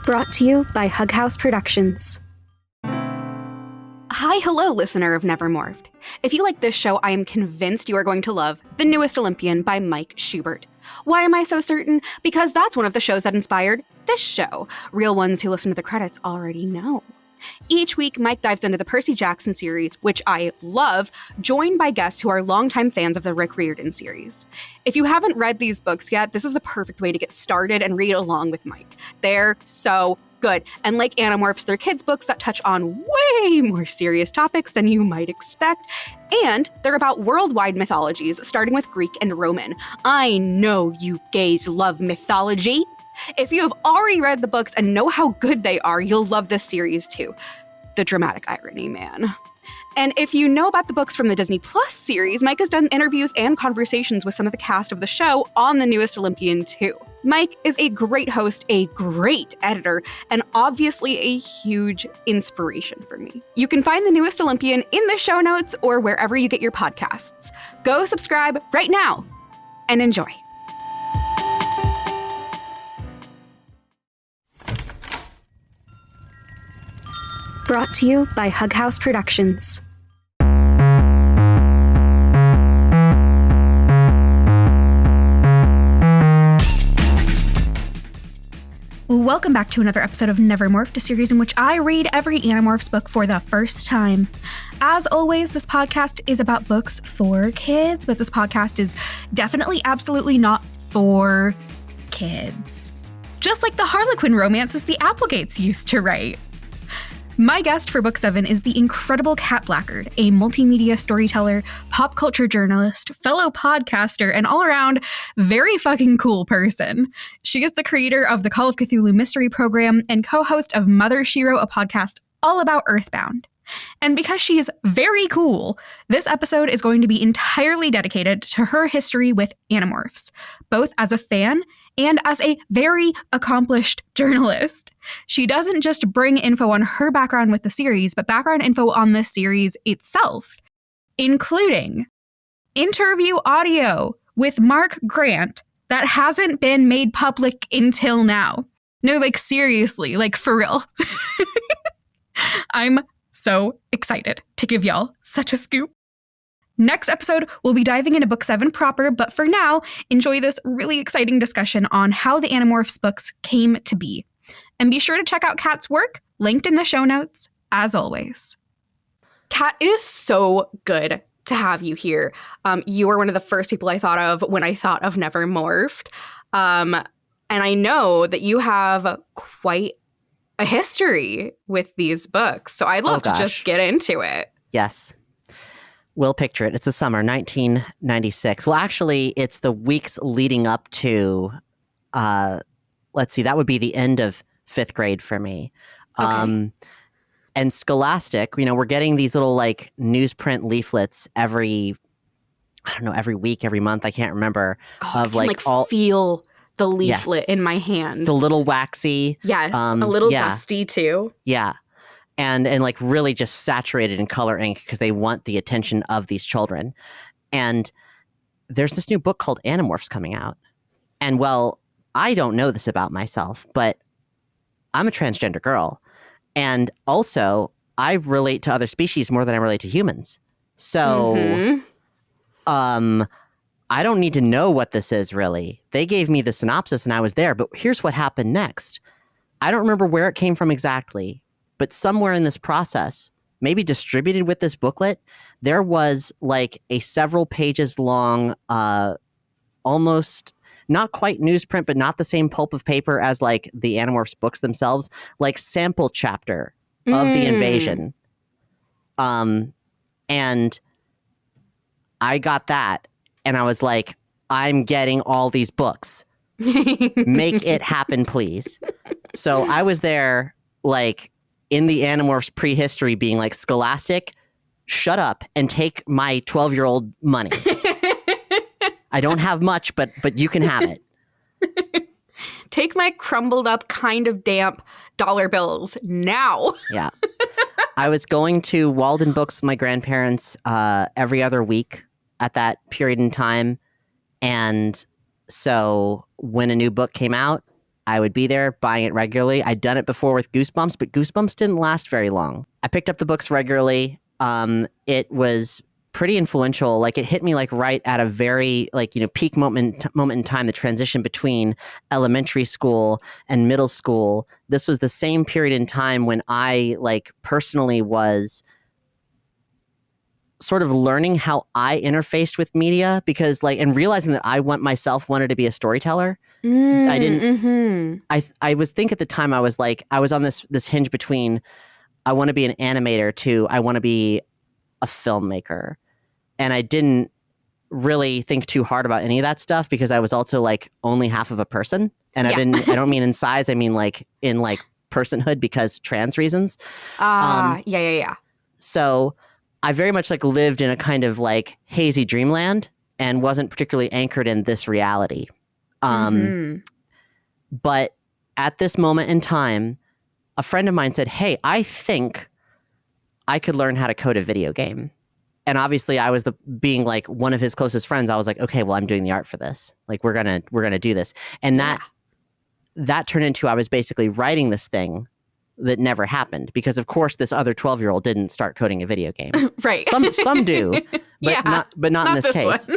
Brought to you by Hug House Productions. Hi, hello, listener of Never Morphed. If you like this show, I am convinced you are going to love The Newest Olympian by Mike Schubert. Why am I so certain? Because that's one of the shows that inspired this show. Real ones who listen to the credits already know. Each week, Mike dives into the Percy Jackson series, which I love, joined by guests who are longtime fans of the Rick Riordan series. If you haven't read these books yet, this is the perfect way to get started and read along with Mike. They're so good. And like Animorphs, they're kids' books that touch on way more serious topics than you might expect. And they're about worldwide mythologies, starting with Greek and Roman. I know you gays love mythology. If you have already read the books and know how good they are, you'll love this series too. The dramatic irony, man. And if you know about the books from the Disney Plus series, Mike has done interviews and conversations with some of the cast of the show on The Newest Olympian too. Mike is a great host, a great editor, and obviously a huge inspiration for me. You can find The Newest Olympian in the show notes or wherever you get your podcasts. Go subscribe right now and enjoy. Brought to you by Hug House Productions. Welcome back to another episode of Never Morphed, a series in which I read every Animorphs book for the first time. As always, this podcast is about books for kids, but this podcast is definitely absolutely not for kids. Just like the Harlequin romances the Applegates used to write. My guest for Book 7 is the incredible Cat Blackard, a multimedia storyteller, pop culture journalist, fellow podcaster, and all-around very fucking cool person. She is the creator of the Call of Cthulhu Mystery Program and co-host of Mother She Wrote, a podcast all about Earthbound. And because she is very cool, this episode is going to be entirely dedicated to her history with Animorphs, both as a fan and as a very accomplished journalist. She doesn't just bring info on her background with the series, but background info on the series itself, including interview audio with Mark Grant that hasn't been made public until now. No, like seriously, like for real. I'm so excited to give y'all such a scoop. Next episode, we'll be diving into Book 7 proper, but for now, enjoy this really exciting discussion on how the Animorphs books came to be. And be sure to check out Kat's work, linked in the show notes, as always. Kat, it is so good to have you here. You were one of the first people I thought of when I thought of Never Morphed. And I know that you have quite a history with these books, so I'd love to just get into it. Yes. We'll picture it. It's the summer, 1996. Well, actually, it's the weeks leading up to, let's see, that would be the end of 5th grade for me. Okay. And Scholastic, we're getting these little like newsprint leaflets every week, every month. I can't remember. Feel the leaflet in my hand. It's a little waxy. Yes, a little dusty too. Yeah. And like really just saturated in color ink because they want the attention of these children. And there's this new book called Animorphs coming out. And well, I don't know this about myself, but I'm a transgender girl. And also, I relate to other species more than I relate to humans. So, I don't need to know what this is really. They gave me the synopsis and I was there, but here's what happened next. I don't remember where it came from exactly. But somewhere in this process, maybe distributed with this booklet, there was like a several pages long, almost not quite newsprint, but not the same pulp of paper as like the Animorphs books themselves, like sample chapter of the invasion. And I got that and I was like, I'm getting all these books. Make it happen, please. So I was there like, in the Animorphs prehistory being like, Scholastic, shut up and take my 12-year-old money. I don't have much, but you can have it. Take my crumbled up, kind of damp dollar bills now. Yeah. I was going to Walden Books with my grandparents every other week at that period in time. And so when a new book came out, I would be there buying it regularly. I'd done it before with Goosebumps, but Goosebumps didn't last very long. I picked up the books regularly. It was pretty influential. Like, it hit me like right at a very peak moment in time, the transition between elementary school and middle school. This was the same period in time when I personally was sort of learning how I interfaced with media, because and realizing that I wanted to be a storyteller. I didn't. Mm-hmm. I was at the time I was on this hinge between I want to be an animator to I want to be a filmmaker, and I didn't really think too hard about any of that stuff because I was also only half of a person, and Yeah. I don't mean in size, I mean in personhood, because trans reasons. Yeah. So I very much lived in a kind of hazy dreamland and wasn't particularly anchored in this reality. But at this moment in time, a friend of mine said, "Hey, I think I could learn how to code a video game." And obviously I was being one of his closest friends. I was like, okay, well, I'm doing the art for this. We're going to do this. And that turned into, I was basically writing this thing that never happened, because of course this other 12-year-old didn't start coding a video game. Right. Some do, but not in this case.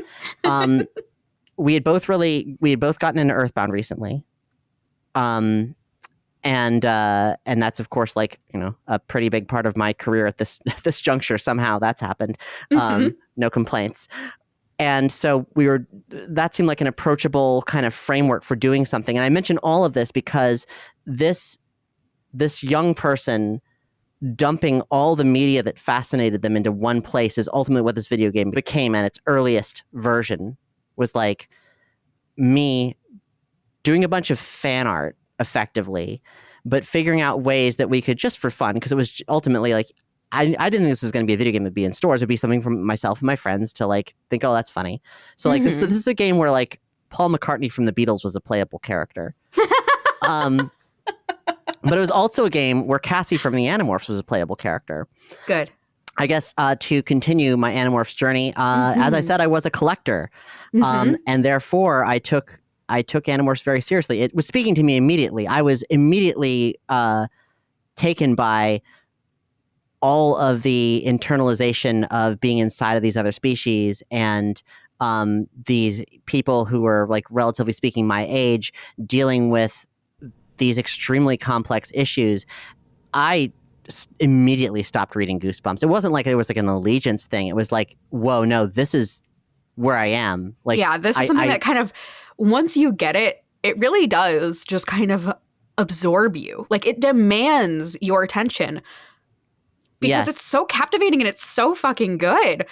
We had both gotten into Earthbound recently. And that's of course a pretty big part of my career at this juncture. Somehow that's happened. No complaints. And so that seemed like an approachable kind of framework for doing something. And I mention all of this because this young person dumping all the media that fascinated them into one place is ultimately what this video game became. And its earliest version was me doing a bunch of fan art effectively, but figuring out ways that we could, just for fun, because it was ultimately I didn't think this was going to be a video game that'd be in stores. It'd be something from myself and my friends to think, oh, that's funny. So this is a game where Paul McCartney from the Beatles was a playable character. But it was also a game where Cassie from the Animorphs was a playable character. Good. I guess to continue my Animorphs journey, as I said, I was a collector, and therefore I took Animorphs very seriously. It was speaking to me immediately. I was immediately taken by all of the internalization of being inside of these other species, and these people who were relatively speaking my age, dealing with these extremely complex issues. I immediately stopped reading Goosebumps. It wasn't there was an allegiance thing. It was whoa, no, this is where I am. This is something that kind of, once you get it, it really does just kind of absorb you. It demands your attention because it's so captivating and it's so fucking good.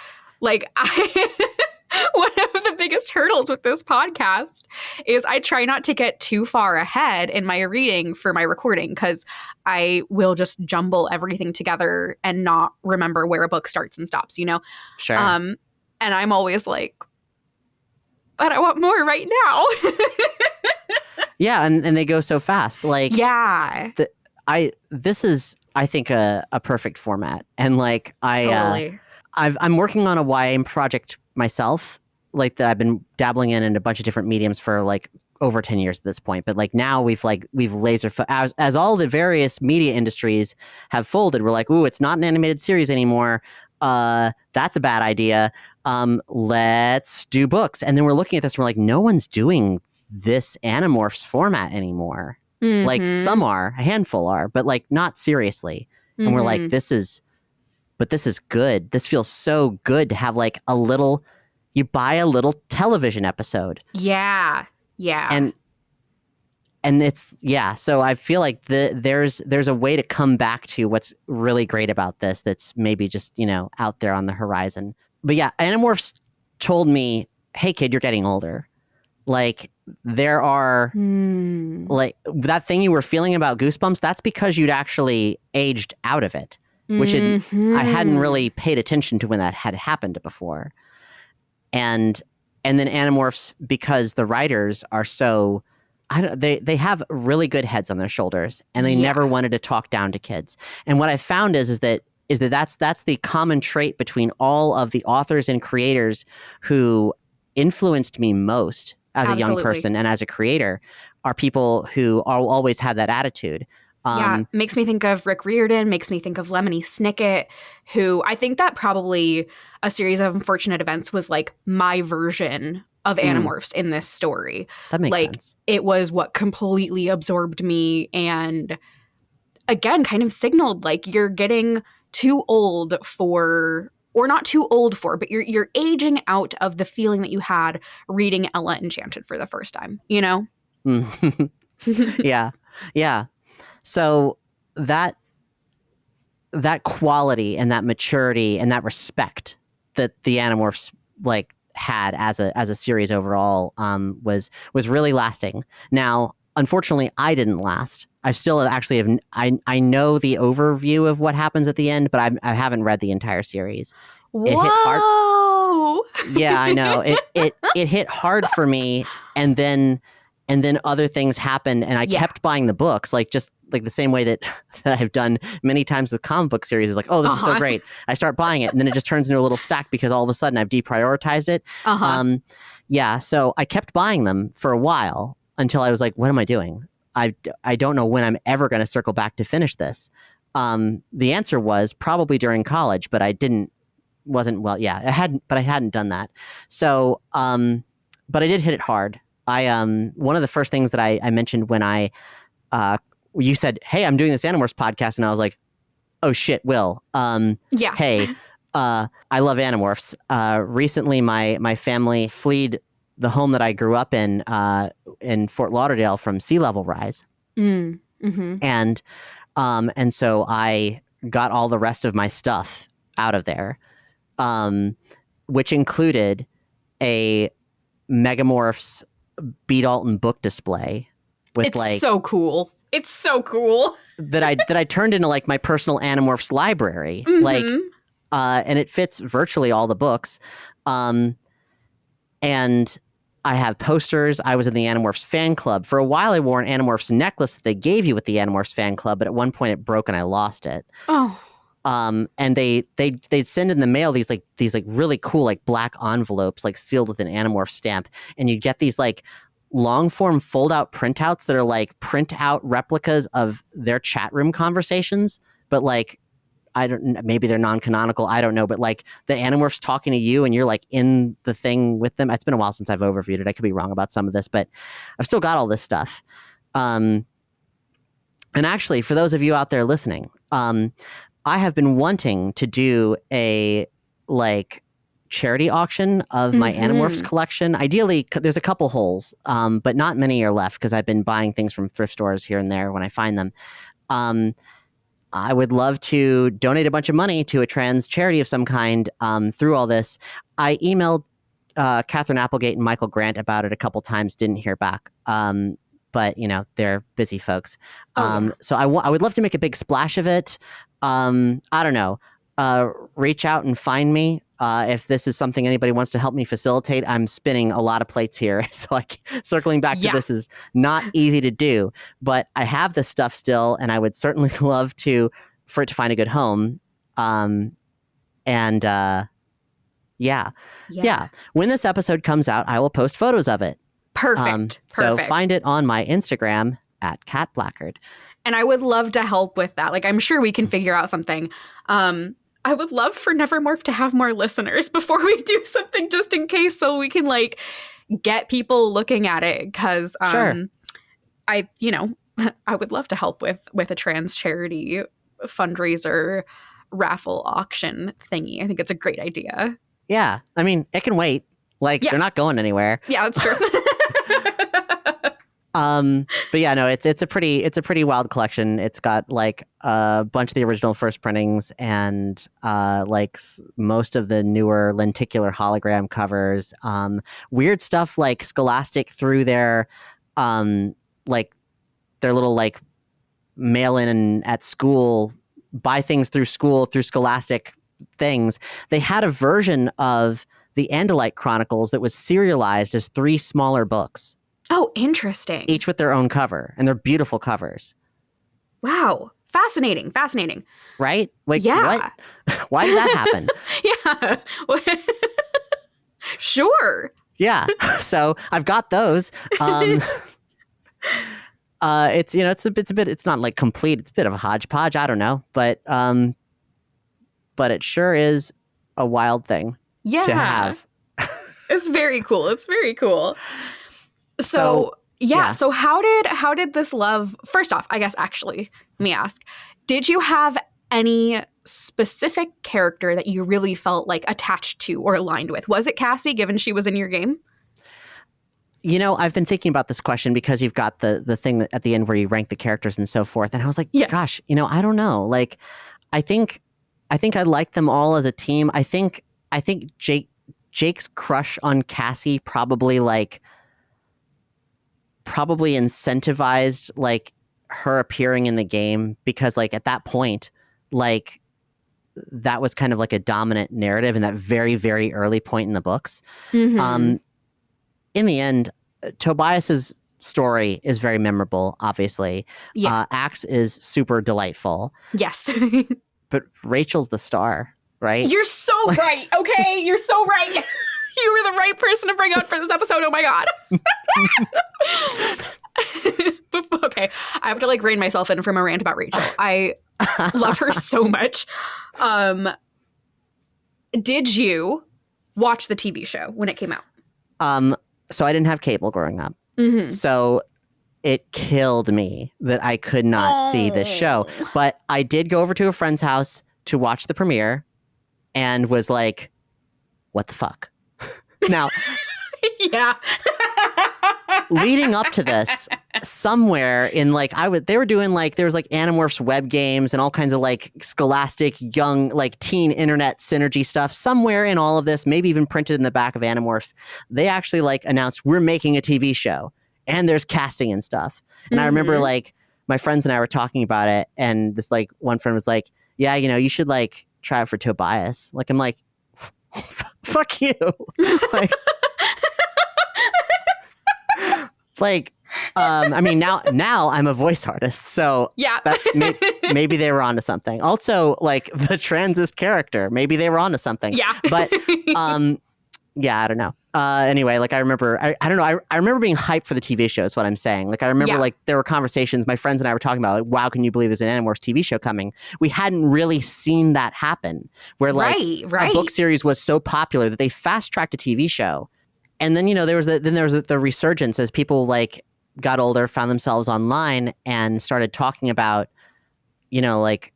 One of the biggest hurdles with this podcast is I try not to get too far ahead in my reading for my recording, because I will just jumble everything together and not remember where a book starts and stops, Sure. And I'm always but I want more right now. Yeah, and they go so fast. Yeah. This is, I think, a perfect format. And Totally. I'm working on a YA project myself, that I've been dabbling in a bunch of different mediums for over 10 years at this point. But now we've laser as all the various media industries have folded, we're ooh, it's not an animated series anymore. That's a bad idea. Let's do books. And then we're looking at this, and we're no one's doing this Animorphs format anymore. Some are, a handful are, but not seriously. And we're this is good. This feels so good to have you buy a little television episode. Yeah. And it's, so I feel there's a way to come back to what's really great about this that's maybe just, out there on the horizon. But yeah, Animorphs told me, hey kid, you're getting older. There are that thing you were feeling about Goosebumps, that's because you'd actually aged out of it, which I hadn't really paid attention to when that had happened before. And then Animorphs, because the writers are so, they have really good heads on their shoulders, and they never wanted to talk down to kids. And what I found is that's the common trait between all of the authors and creators who influenced me most as a young Absolutely. person and as a creator are people who always had that attitude. Yeah, makes me think of Rick Riordan, makes me think of Lemony Snicket, who I think that probably A Series of Unfortunate Events was like my version of Animorphs in this story. That makes like, sense. It was what completely absorbed me and again kind of signaled like you're getting too old for, or not too old for, but you're aging out of the feeling that you had reading Ella Enchanted for the first time, you know? Yeah. Yeah. So that quality and that maturity and that respect that the Animorphs like had as a series overall was really lasting. Now, unfortunately, I didn't last. I still actually have. I know the overview of what happens at the end, but I haven't read the entire series. Whoa! It hit hard. Yeah, I know. It hit hard for me, and then other things happened, and I kept buying the books, like just like the same way that I've done many times with comic book series. Is like, oh, this is so great. I start buying it, and then it just turns into a little stack because all of a sudden I've deprioritized it. Yeah, so I kept buying them for a while until I was like, what am I doing? I don't know when I'm ever going to circle back to finish this. The answer was probably during college, but I hadn't done that. So, but I did hit it hard. One of the first things that I mentioned when you said, hey, I'm doing this Animorphs podcast, and I was like, oh shit, Will. Hey, I love Animorphs. Recently my family fled the home that I grew up in Fort Lauderdale from sea level rise. And so I got all the rest of my stuff out of there, which included a Megamorphs Beat Alton book display with it's so cool. It's so cool. that I turned into like my personal Animorphs library. Like, and it fits virtually all the books. And I have posters. I was in the Animorphs fan club. For a while, I wore an Animorphs necklace that they gave you with the Animorphs fan club, but at one point it broke and I lost it. Oh. And they'd send in the mail these really cool like black envelopes like sealed with an Animorph stamp, and you'd get these like long form fold out printouts that are like print out replicas of their chat room conversations, but like maybe they're non-canonical, I don't know, but like the Animorphs talking to you and you're like in the thing with them. It's been a while since I've overviewed it. I could be wrong about some of this, but I've still got all this stuff. And actually, for those of you out there listening, I have been wanting to do a like charity auction of my Animorphs collection. Ideally, there's a couple holes, but not many are left because I've been buying things from thrift stores here and there when I find them. I would love to donate a bunch of money to a trans charity of some kind through all this. I emailed Catherine Applegate and Michael Grant about it a couple times, didn't hear back. But, you know, they're busy folks. So I would love to make a big splash of it. I don't know. Reach out and find me. If this is something anybody wants to help me facilitate. I'm spinning a lot of plates here. So circling back to this is not easy to do. But I have this stuff still, and I would certainly love for it to find a good home. Yeah. When this episode comes out, I will post photos of it. Perfect. So find it on my Instagram at Cat Blackard. And I would love to help with that. Like, I'm sure we can figure out something. I would love for Nevermorph to have more listeners before we do something, just in case, so we can like get people looking at it. Because sure. I would love to help with a trans charity fundraiser raffle auction thingy. I think it's a great idea. Yeah, I mean, it can wait. Like, they're not going anywhere. Yeah, that's true. But yeah, no, it's a pretty wild collection. It's got like a bunch of the original first printings and most of the newer lenticular hologram covers. Weird stuff like Scholastic through their like their little like mail in at school, buy things through school through Scholastic things. They had a version of the Andalite Chronicles that was serialized as 3 smaller books. Oh, interesting. Each with their own cover, and they're beautiful covers. Wow. Fascinating. Right? Like, yeah. What? Why did that happen? Yeah. Sure. Yeah. So I've got those. It's it's not like complete. It's a bit of a hodgepodge. I don't know, but it sure is a wild thing to Yeah. have. It's very cool. It's very cool. So, Yeah. So how did this love, first off, I guess actually, let me ask, did you have any specific character that you really felt like attached to or aligned with? Was it Cassie, given she was in your game? I've been thinking about this question because you've got the thing at the end where you rank the characters and so forth. And I was like, Yes. gosh, I don't know. Like, I think I like them all as a team. I think Jake's crush on Cassie probably incentivized like her appearing in the game, because like at that point, like that was kind of like a dominant narrative in that very, very early point in the books. Mm-hmm. In the end, Tobias's story is very memorable, obviously. Yeah. Axe is super delightful. Yes. But Rachel's the star, right? You're so right. Okay. You're so right. You were the right person to bring out for this episode. Oh my God. Okay. I have to like rein myself in from a rant about Rachel. I love her so much. Did you watch the TV show when it came out? So I didn't have cable growing up. Mm-hmm. So it killed me that I could not see this show. But I did go over to a friend's house to watch the premiere and was like, what the fuck? Now, yeah. leading up to this, somewhere in like they were doing like there was like Animorphs web games and all kinds of like scholastic young like teen internet synergy stuff. Somewhere in all of this, maybe even printed in the back of Animorphs, they actually like announced we're making a TV show and there's casting and stuff. And I remember like my friends and I were talking about it, and this like one friend was like, "Yeah, you should like try it for Tobias." Like I'm like, "Fuck you!" I mean, now I'm a voice artist, so yeah, maybe they were onto something. Also, like the transist character, maybe they were onto something. Yeah, but yeah, I don't know. Anyway, like I remember, I don't know. I remember being hyped for the TV show. Is what I'm saying. Like I remember, like there were conversations my friends and I were talking about. Like, wow, can you believe there's an Animorphs TV show coming? We hadn't really seen that happen, where like a book series was so popular that they fast tracked a TV show. And then, there was the resurgence as people like got older, found themselves online and started talking about, like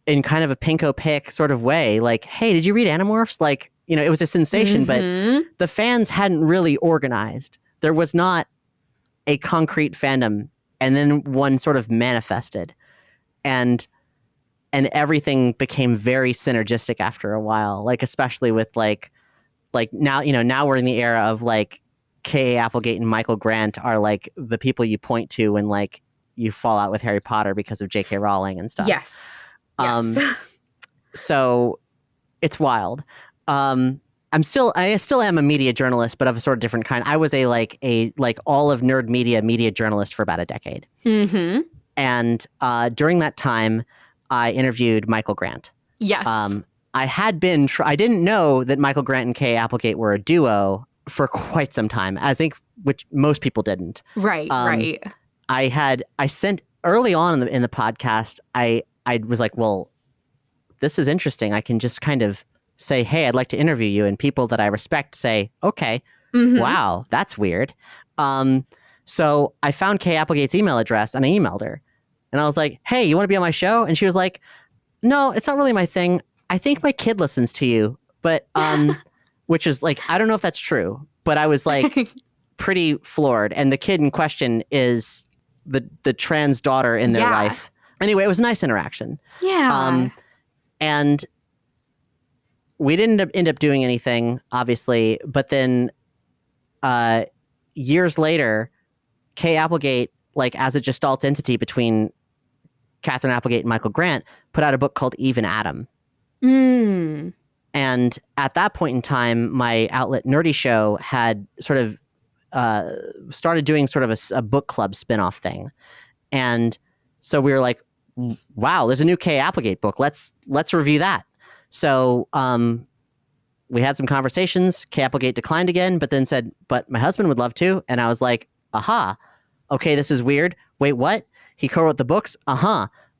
in kind of a pinko pick sort of way, like, hey, did you read Animorphs? Like, it was a sensation, but the fans hadn't really organized. There was not a concrete fandom. And then one sort of manifested, and everything became very synergistic after a while, like, especially with like now, now we're in the era of like K.A. Applegate and Michael Grant are like the people you point to when like you fall out with Harry Potter because of J.K. Rowling and stuff. Yes. So it's wild. I still am a media journalist, but of a sort of different kind. I was a all of nerd media journalist for about a decade. Mm-hmm. And during that time, I interviewed Michael Grant. Yes. I had been, I didn't know that Michael Grant and K.A. Applegate were a duo for quite some time, I think, which most people didn't. Right, right. I sent early on in the podcast, I was like, well, this is interesting. I can just kind of say, hey, I'd like to interview you. And people that I respect say, okay, wow, that's weird. So I found K.A. Applegate's email address and I emailed her. And I was like, hey, you want to be on my show? And she was like, no, it's not really my thing. I think my kid listens to you, but which is like, I don't know if that's true, but I was like pretty floored. And the kid in question is the trans daughter in their life. Anyway, it was a nice interaction. Yeah. And we didn't end up doing anything, obviously, but then years later, K. Applegate, like as a gestalt entity between Catherine Applegate and Michael Grant, put out a book called Eve and Adam. And at that point in time, my outlet Nerdy Show had sort of started doing sort of a book club spinoff thing. And so we were like, wow, there's a new K. Applegate book. Let's review that. So we had some conversations. Kay Applegate declined again, but then said, but my husband would love to. And I was like, aha, okay, this is weird. Wait, what? He co-wrote the books?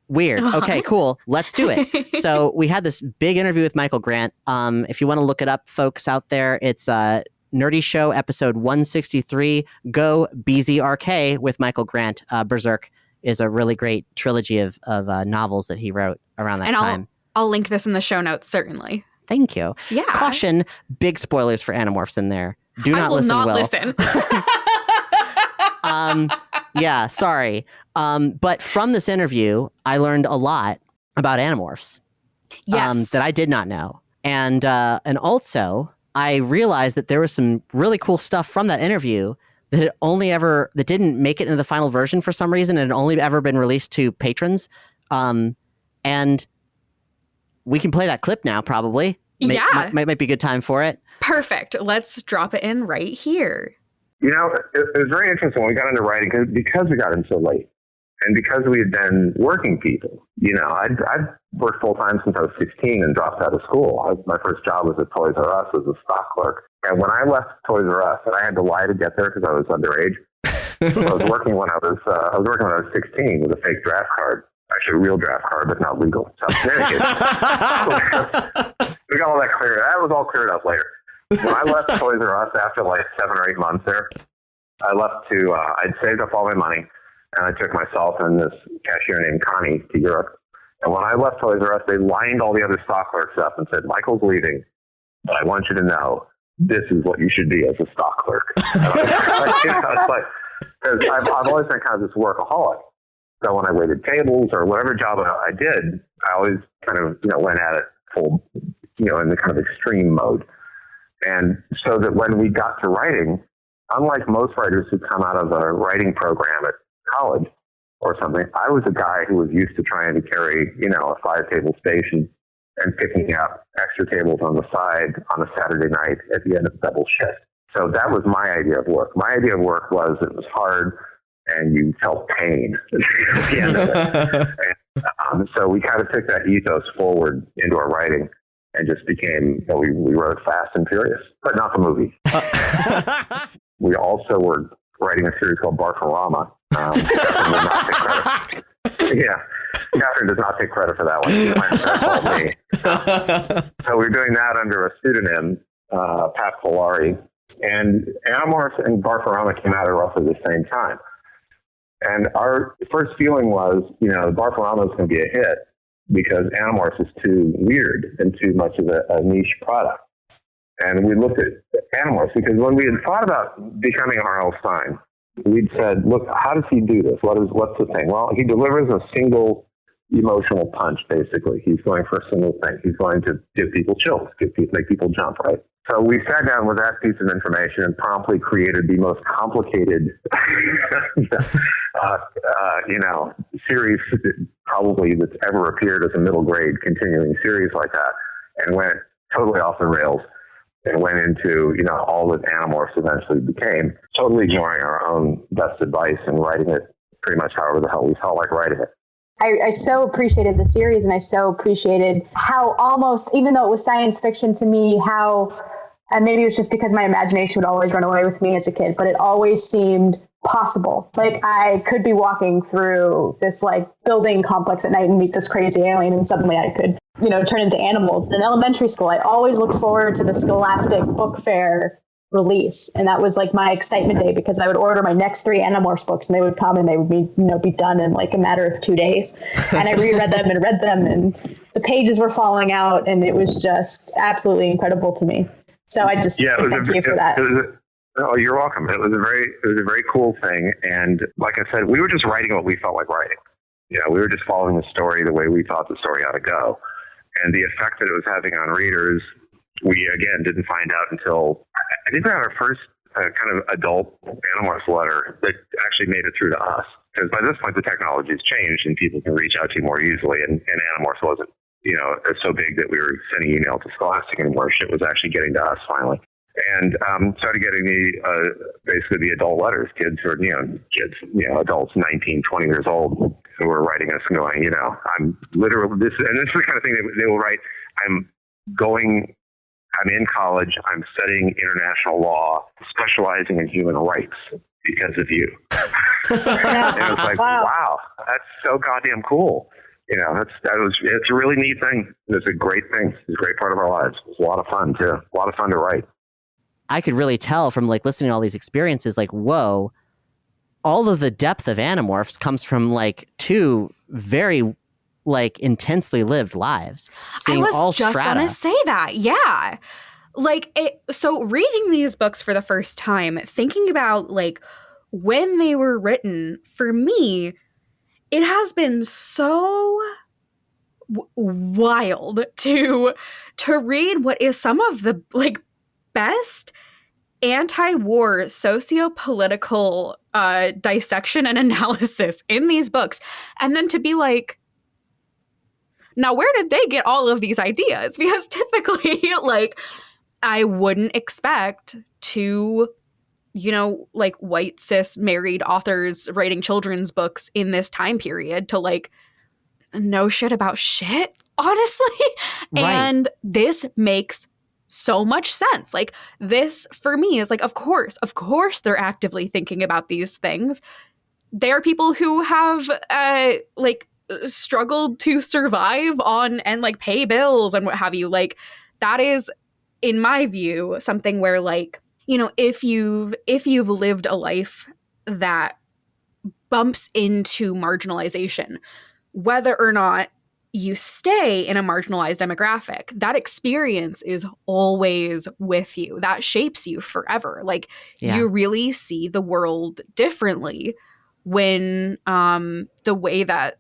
Weird. Okay, cool. Let's do it. So we had this big interview with Michael Grant. If you want to look it up, folks out there, it's Nerdy Show episode 163, Go BZRK with Michael Grant. Berserk is a really great trilogy of novels that he wrote around that time. I'll link this in the show notes, certainly. Thank you. Yeah. Caution, big spoilers for Animorphs in there. Do not listen, I will not listen. Yeah, sorry. But from this interview, I learned a lot about Animorphs. Yes. That I did not know. And also, I realized that there was some really cool stuff from that interview that didn't make it into the final version for some reason, and had only ever been released to patrons. And we can play that clip now, probably. Might be a good time for it. Perfect. Let's drop it in right here. You know, it was very interesting when we got into writing because we got in so late, and because we had been working people. You know, I'd worked full time since I was 16 and dropped out of school. My first job was at Toys R Us as a stock clerk, and when I left Toys R Us, and I had to lie to get there because I was underage. I was working when I was 16 with a fake draft card. Actually, a real draft card, but not legal. So, in any case, we got all that cleared. That was all cleared up later. When I left Toys R Us after like 7 or 8 months there, I left I'd saved up all my money, and I took myself and this cashier named Connie to Europe. And when I left Toys R Us, they lined all the other stock clerks up and said, Michael's leaving, but I want you to know this is what you should be as a stock clerk. Because I've always been kind of this workaholic. So when I waited tables or whatever job I did, I always kind of, went at it full, in the kind of extreme mode. And so that when we got to writing, unlike most writers who come out of a writing program at college or something, I was a guy who was used to trying to carry, a 5-table station and picking up extra tables on the side on a Saturday night at the end of the double shift. So that was my idea of work. My idea of work was it was hard and you felt pain at the end of it. And, so we kind of took that ethos forward into our writing and just became, we wrote Fast and Furious, but not the movie. We also were writing a series called Barfarama. Catherine will not take credit. Yeah, Catherine does not take credit for that one. She might have called me. So we were doing that under a pseudonym, Pat Polari. And Animorphs and Barfarama came out at roughly the same time. And our first feeling was, Barfarama is going to be a hit because Animorphs is too weird and too much of a niche product. And we looked at Animorphs because when we had thought about becoming R.L. Stine, we'd said, look, how does he do this? What's the thing? Well, he delivers a single emotional punch, basically. He's going for a single thing. He's going to give people chills, make people jump, right? So we sat down with that piece of information and promptly created the most complicated, series probably that's ever appeared as a middle grade continuing series like that, and went totally off the rails and went into, all that Animorphs eventually became, totally ignoring our own best advice and writing it pretty much however the hell we felt like writing it. I so appreciated the series, and I so appreciated how almost, even though it was science fiction to me, and maybe it was just because my imagination would always run away with me as a kid, but it always seemed possible. Like I could be walking through this building complex at night and meet this crazy alien, and suddenly I could, turn into animals. In elementary school, I always looked forward to the Scholastic Book Fair release, and that was my excitement day because I would order my next 3 Animorphs books, and they would come and they would be done in a matter of 2 days. And I reread them and read them, and the pages were falling out, and it was just absolutely incredible to me. So I just thank you for that. Oh, you're welcome. It was a very cool thing, and like I said, we were just writing what we felt like writing. We were just following the story the way we thought the story ought to go, and the effect that it was having on readers, we again didn't find out until I think we had our first kind of adult Animorphs letter that actually made it through to us. Because by this point, the technology has changed and people can reach out to you more easily, and Animorphs wasn't so big that we were sending email to Scholastic anymore. Shit was actually getting to us finally. And started getting basically the adult letters, kids who are, adults 19, 20 years old who were writing us and going, I'm literally this is the kind of thing they will write. I'm going I'm in college. I'm studying international law, specializing in human rights because of you. And it was like, wow, that's so goddamn cool. You know, it's a really neat thing. It's a great thing. It's a great part of our lives. It's a lot of fun too. A lot of fun to write. I could really tell from like listening to all these experiences, like, whoa, all of the depth of Animorphs comes from like two very like intensely lived lives. Seeing I was all just strata. gonna say that. Yeah. So reading these books for the first time, thinking about like when they were written, for me, it has been so wild to read what is some of the like best anti-war socio-political dissection and analysis in these books, and then to be like, now where did they get all of these ideas? Because typically, like, I wouldn't expect to, you know, like white cis married authors writing children's books in this time period to like know shit about shit, honestly. Right. And this makes so much sense. Like, this for me is like, of course they're actively thinking about these things. They are people who have like struggled to survive on and like pay bills and what have you. Like, that is, in my view, something where, like, you know, if you've lived a life that bumps into marginalization, whether or not you stay in a marginalized demographic, that experience is always with you. That shapes you forever. Like, you really see the world differently when the way that,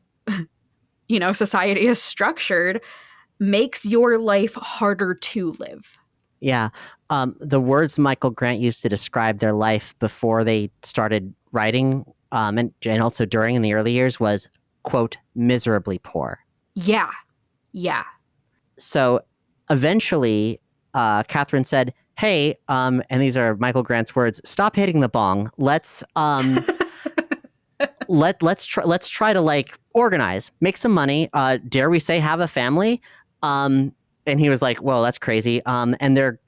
you know, society is structured makes your life harder to live. Yeah. The words Michael Grant used to describe their life before they started writing, and also during in the early years, was, quote, miserably poor. Yeah. Yeah. So eventually, Catherine said, hey, and these are Michael Grant's words, stop hitting the bong. Let's let's try to like organize, make some money. Dare we say have a family? And he was like, whoa, that's crazy. And their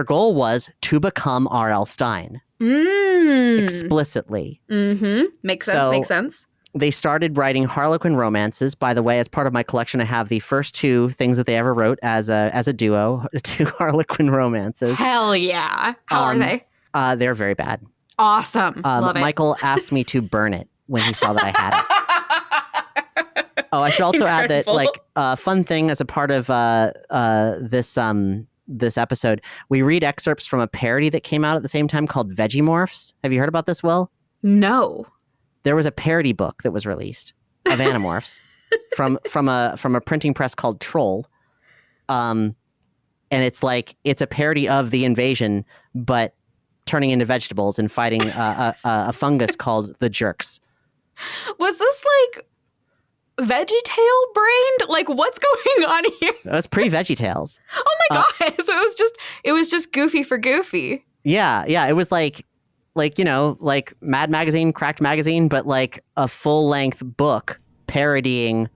goal was to become R.L. Stein. Explicitly. Mm-hmm. Makes sense. They started writing Harlequin romances. By the way, as part of my collection, I have the first two things that they ever wrote as a duo, two Harlequin romances. Hell yeah. How are they? They're very bad. Awesome. Love it. Michael asked me to burn it when he saw that I had it. Oh, I should also add that, like, fun thing as a part of this episode, we read excerpts from a parody that came out at the same time called Vegemorphs. Have you heard about this, Will? No. There was a parody book that was released of Animorphs from a printing press called Troll. And it's a parody of the invasion, but turning into vegetables and fighting a fungus called the Jerks. Was this like VeggieTale brained? Like, what's going on here? It was pre-VeggieTales. Oh my god! So it was just goofy for goofy. Yeah. It was like, you know, like Mad Magazine, Cracked Magazine, but like a full-length book parodying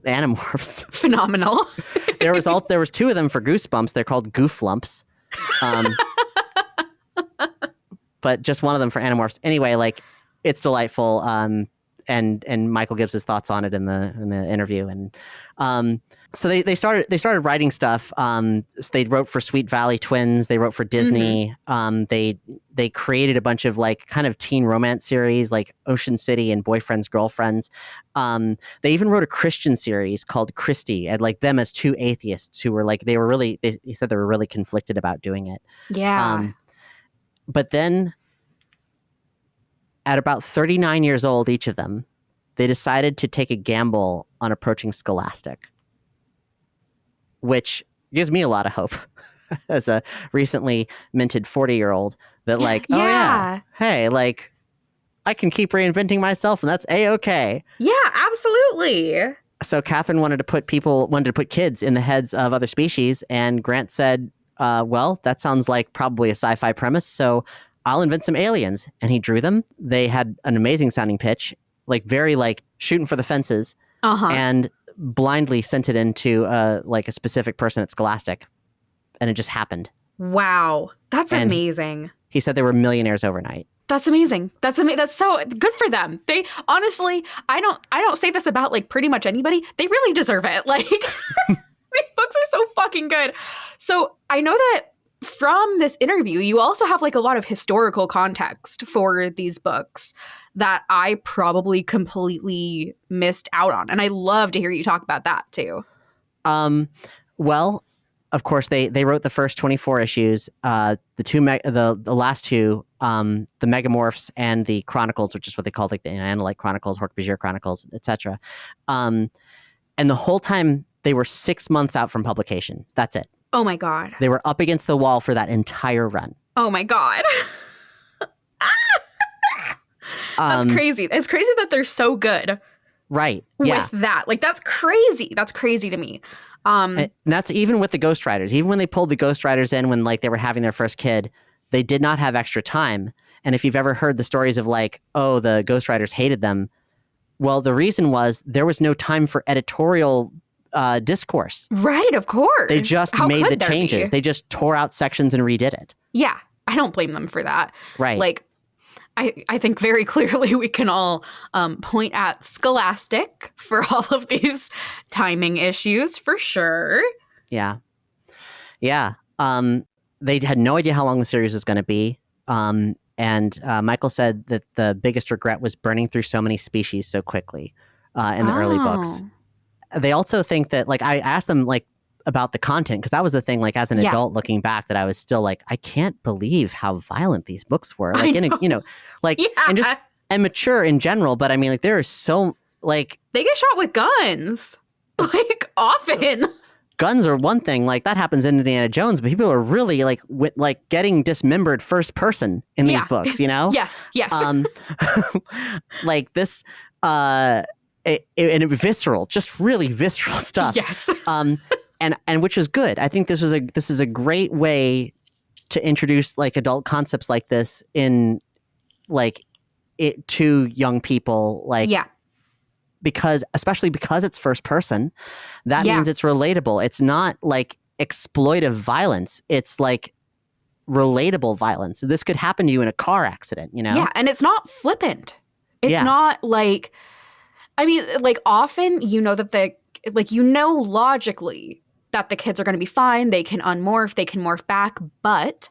Animorphs. Phenomenal. There was two of them for Goosebumps. They're called Gooflumps. But just one of them for Animorphs. Anyway, like, it's delightful. And Michael gives his thoughts on it in the interview. And so they started writing stuff. So they wrote for Sweet Valley Twins. They wrote for Disney. Mm-hmm. They created a bunch of like kind of teen romance series like Ocean City and Boyfriends, Girlfriends. They even wrote a Christian series called Christy, and like them as two atheists who were like, they said they were really conflicted about doing it. Yeah. But then at about 39 years old, each of them, they decided to take a gamble on approaching Scholastic, which gives me a lot of hope as a recently minted 40-year-old that like, oh yeah, hey, like I can keep reinventing myself and that's A-okay. Yeah, absolutely. So Catherine wanted to put kids in the heads of other species, and Grant said, well, that sounds like probably a sci-fi premise, so I'll invent some aliens. And he drew them. They had an amazing sounding pitch, like very like shooting for the fences, and blindly sent it into like a specific person at Scholastic. and it just happened. Wow. That's And amazing. He said they were millionaires overnight. That's amazing. That's so good for them. They honestly, I don't say this about like pretty much anybody. They really deserve it. Like these books are so fucking good. So I know that from this interview, you also have like a lot of historical context for these books that I probably completely missed out on. And I love to hear you talk about that too. Well, of course, they wrote the first 24 issues. The last two, the Megamorphs and the Chronicles, which is what they called like the Analyte Chronicles, Hork-Bajir Chronicles, etc. And the whole time they were 6 months out from publication. That's it. Oh my God. They were up against the wall for that entire run. Oh my God. That's crazy. It's crazy that they're so good. Right. Yeah. With that. Like, that's crazy. That's crazy to me. And that's even with the Ghostwriters. Even when they pulled the Ghostwriters in when like they were having their first kid, they did not have extra time. And if you've ever heard the stories of like, oh, the Ghostwriters hated them, well, the reason was there was no time for editorial discourse. Right, of course. They just made the changes. They just tore out sections and redid it. Yeah, I don't blame them for that. Right. Like, I think very clearly we can all point at Scholastic for all of these timing issues, for sure. Yeah. Yeah. They had no idea how long the series was going to be. And Michael said that the biggest regret was burning through so many species so quickly in the early books. They also think that, like, I asked them, like, about the content, because that was the thing, like, as an adult looking back, that I was still like, I can't believe how violent these books were. Like, and mature in general. But I mean, like, there are so, like, they get shot with guns, like, often. Guns are one thing, like that happens in Indiana Jones, but people are really like getting dismembered first person in these books, you know? Yes. Like this, and visceral, just really visceral stuff. Yes. And which is good. I think this is a great way to introduce like adult concepts like this in like it to young people. Like, especially because it's first person, that means it's relatable. It's not like exploitive violence. It's like relatable violence. This could happen to you in a car accident, you know? Yeah, and it's not flippant. It's not like, I mean, like often you know that logically that the kids are going to be fine. They can unmorph, they can morph back, but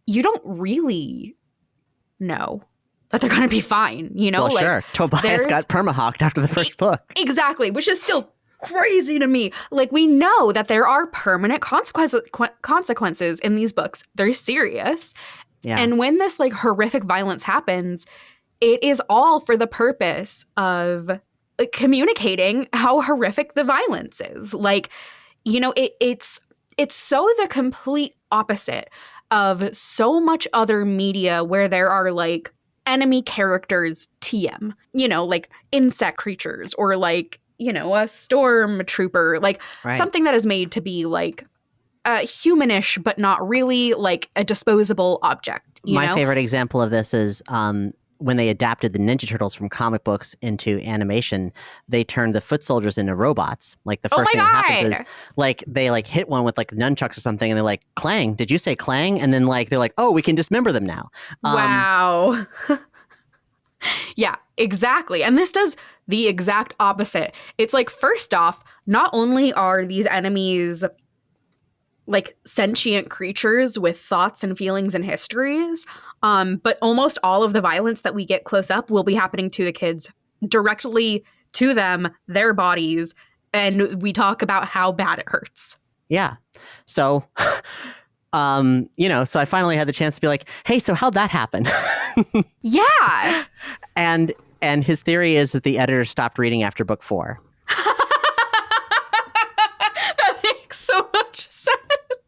you don't really know that they're going to be fine, you know? Well, like, sure. Tobias got permahawked after the first book. Exactly, which is still crazy to me. Like, we know that there are permanent consequences in these books. They're serious. Yeah. And when this, like, horrific violence happens, it is all for the purpose of communicating how horrific the violence is. Like, you know, it's so the complete opposite of so much other media where there are, like, enemy characters TM, you know, like insect creatures or like, you know, a stormtrooper, like something that is made to be like humanish, but not really like a disposable object. My favorite example of this is when they adapted the Ninja Turtles from comic books into animation, they turned the foot soldiers into robots. Like the first thing that happens is like they like hit one with like nunchucks or something and they're like, clang, did you say clang? And then like they're like, oh, we can dismember them now. Wow. Yeah, exactly. And this does the exact opposite. It's like, first off, not only are these enemies like sentient creatures with thoughts and feelings and histories, but almost all of the violence that we get close up will be happening to the kids, directly to them, their bodies, and we talk about how bad it hurts. Yeah. So, you know, so I finally had the chance to be like, hey, so how'd that happen? Yeah. And his theory is that the editor stopped reading after book 4. That makes so much sense.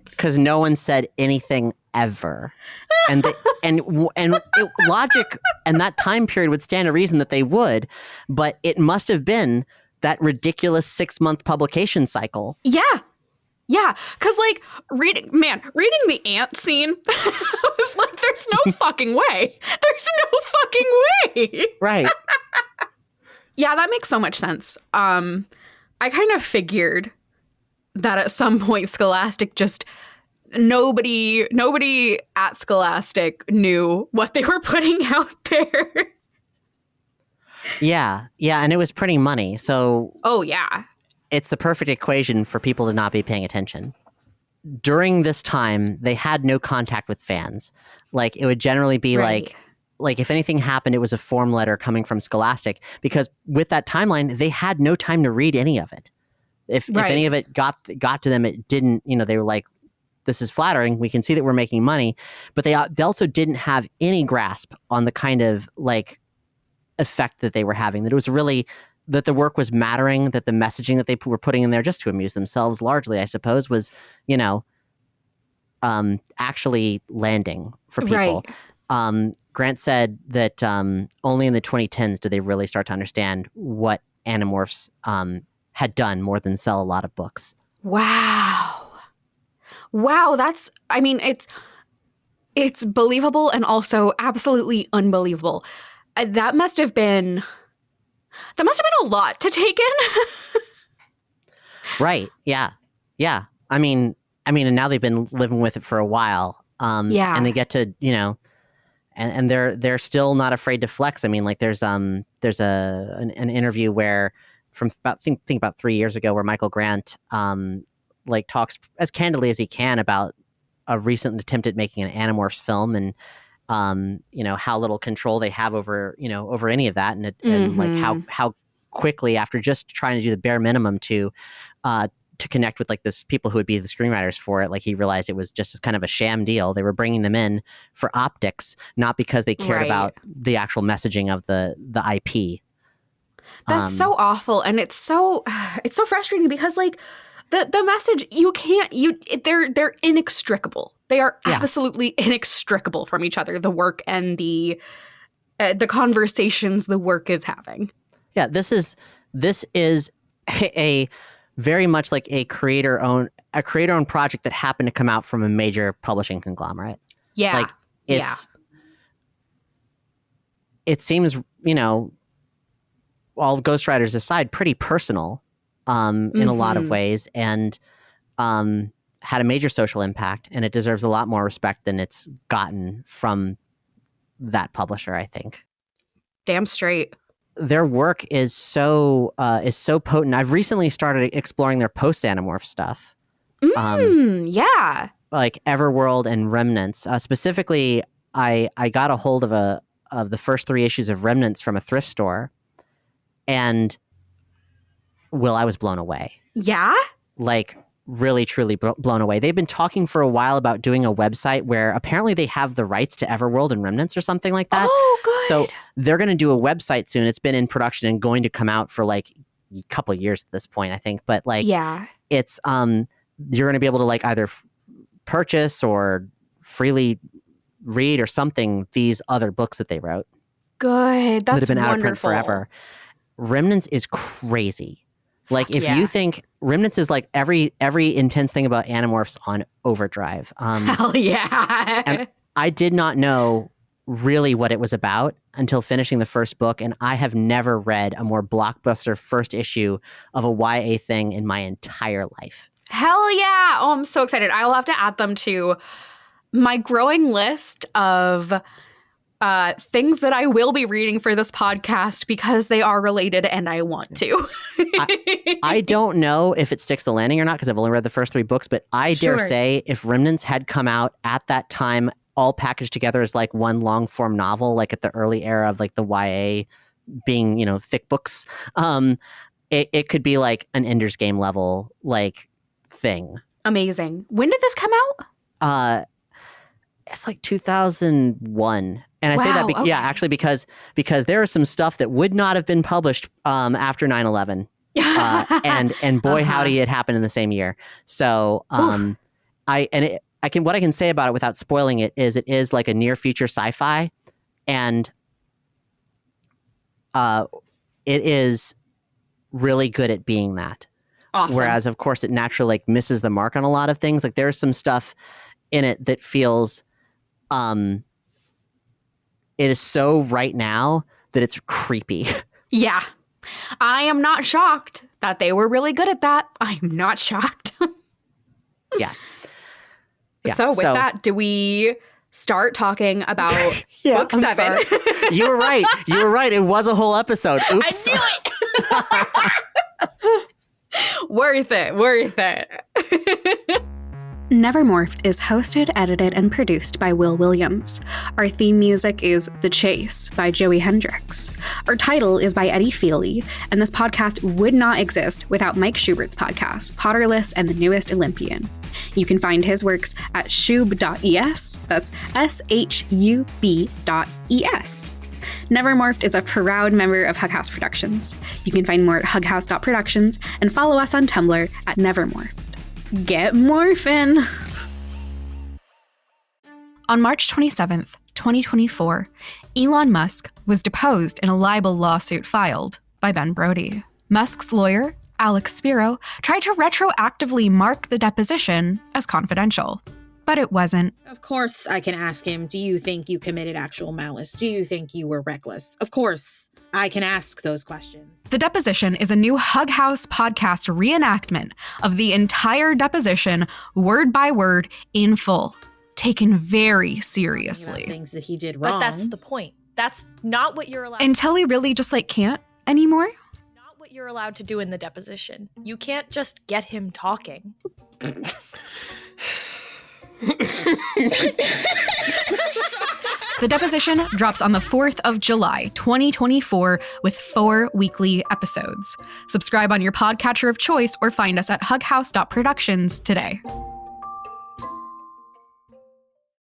Because no one said anything ever. And logic and that time period would stand a reason that they would, but it must have been that ridiculous 6-month publication cycle. Yeah. Yeah, because like reading the ant scene was like, there's no fucking way. There's no fucking way. Right. Yeah, that makes so much sense. I kind of figured that at some point Scholastic just nobody at Scholastic knew what they were putting out there. Yeah, and it was printing money, so Oh yeah. it's the perfect equation for people to not be paying attention. During this time, they had no contact with fans. Like, it would generally be Right. like if anything happened, it was a form letter coming from Scholastic, because with that timeline, they had no time to read any of it. If any of it got to them, it didn't, they were like, this is flattering. We can see that we're making money, but they also didn't have any grasp on the kind of like effect that they were having, that it was really, that the work was mattering, that the messaging that they were putting in there just to amuse themselves largely, I suppose, was, actually landing for people. Right. Grant said that only in the 2010s did they really start to understand what Animorphs had done more than sell a lot of books. Wow, that's, I mean, it's believable and also absolutely unbelievable. That must have been a lot to take in. Right. Yeah. I mean, and now they've been living with it for a while. Yeah. And they get to, and they're still not afraid to flex. I mean, like there's an interview where from about 3 years ago where Michael Grant like talks as candidly as he can about a recent attempt at making an Animorphs film, and how little control they have over any of that, and like how quickly, after just trying to do the bare minimum to connect with like this people who would be the screenwriters for it, like he realized it was just kind of a sham deal. They were bringing them in for optics, not because they cared about the actual messaging of the IP. That's so awful, and it's so frustrating because like the message, they're inextricable. They are absolutely inextricable from each other. The work and the conversations the work is having. Yeah, this is a very much like a creator-owned project that happened to come out from a major publishing conglomerate. Yeah, like it seems, all ghostwriters aside, pretty personal in a lot of ways, and had a major social impact, and it deserves a lot more respect than it's gotten from that publisher, I think. Damn straight. Their work is so potent. I've recently started exploring their post-Animorph stuff. Yeah. Like Everworld and Remnants. Specifically, I got a hold of the first 3 issues of Remnants from a thrift store, and I was blown away. Yeah? Like, really, truly blown away. They've been talking for a while about doing a website where apparently they have the rights to Everworld and Remnants or something like that. Oh, good. So they're going to do a website soon. It's been in production and going to come out for like a couple of years at this point, I think. But like, it's you're going to be able to like either purchase or freely read or something these other books that they wrote. Good. That's that have been wonderful. out of print forever. Remnants is crazy. Like, if you think Remnants is like every intense thing about Animorphs on overdrive. Hell yeah. And I did not know really what it was about until finishing the first book, and I have never read a more blockbuster first issue of a YA thing in my entire life. Hell yeah. Oh, I'm so excited. I will have to add them to my growing list of things that I will be reading for this podcast because they are related and I want to. I don't know if it sticks the landing or not because I've only read the first 3 books, but I dare say if Remnants had come out at that time, all packaged together as like one long form novel, like at the early era of like the YA being, thick books, it could be like an Ender's Game level like thing. Amazing. When did this come out? It's like 2001. And I say that, actually because there is some stuff that would not have been published after 9/11, and boy howdy, it happened in the same year. So what I can say about it without spoiling it is like a near future sci-fi, and it is really good at being that. Awesome. Whereas of course it naturally like misses the mark on a lot of things. Like there's some stuff in it that feels it is so right now that it's creepy. Yeah. I am not shocked that they were really good at that. I'm not shocked. Yeah. Yeah. So with that, do we start talking about book I'm 7? sorry. You were right. You were right. It was a whole episode. Oops. I knew it. Worth it. Nevermorphed is hosted, edited, and produced by Will Williams. Our theme music is The Chase by Joey Hendricks. Our title is by Eddie Feely, and this podcast would not exist without Mike Schubert's podcast, Potterless and the Newest Olympian. You can find his works at shub.es, that's shub.es. Nevermorphed is a proud member of Hug House Productions. You can find more at hughouse.productions and follow us on Tumblr at Nevermorphed. Get morphin'! On March 27th, 2024, Elon Musk was deposed in a libel lawsuit filed by Ben Brody. Musk's lawyer, Alex Spiro, tried to retroactively mark the deposition as confidential, but it wasn't. Of course I can ask him, do you think you committed actual malice? Do you think you were reckless? Of course I can ask those questions. The deposition is a new Hug House podcast reenactment of the entire deposition, word by word, in full, taken very seriously. Things that he did wrong. But that's the point. That's not what you're allowed Until he really just can't anymore. Not what you're allowed to do in the deposition. You can't just get him talking. The deposition drops on the 4th of July, 2024, with 4 weekly episodes. Subscribe on your podcatcher of choice or find us at hughouse.productions today.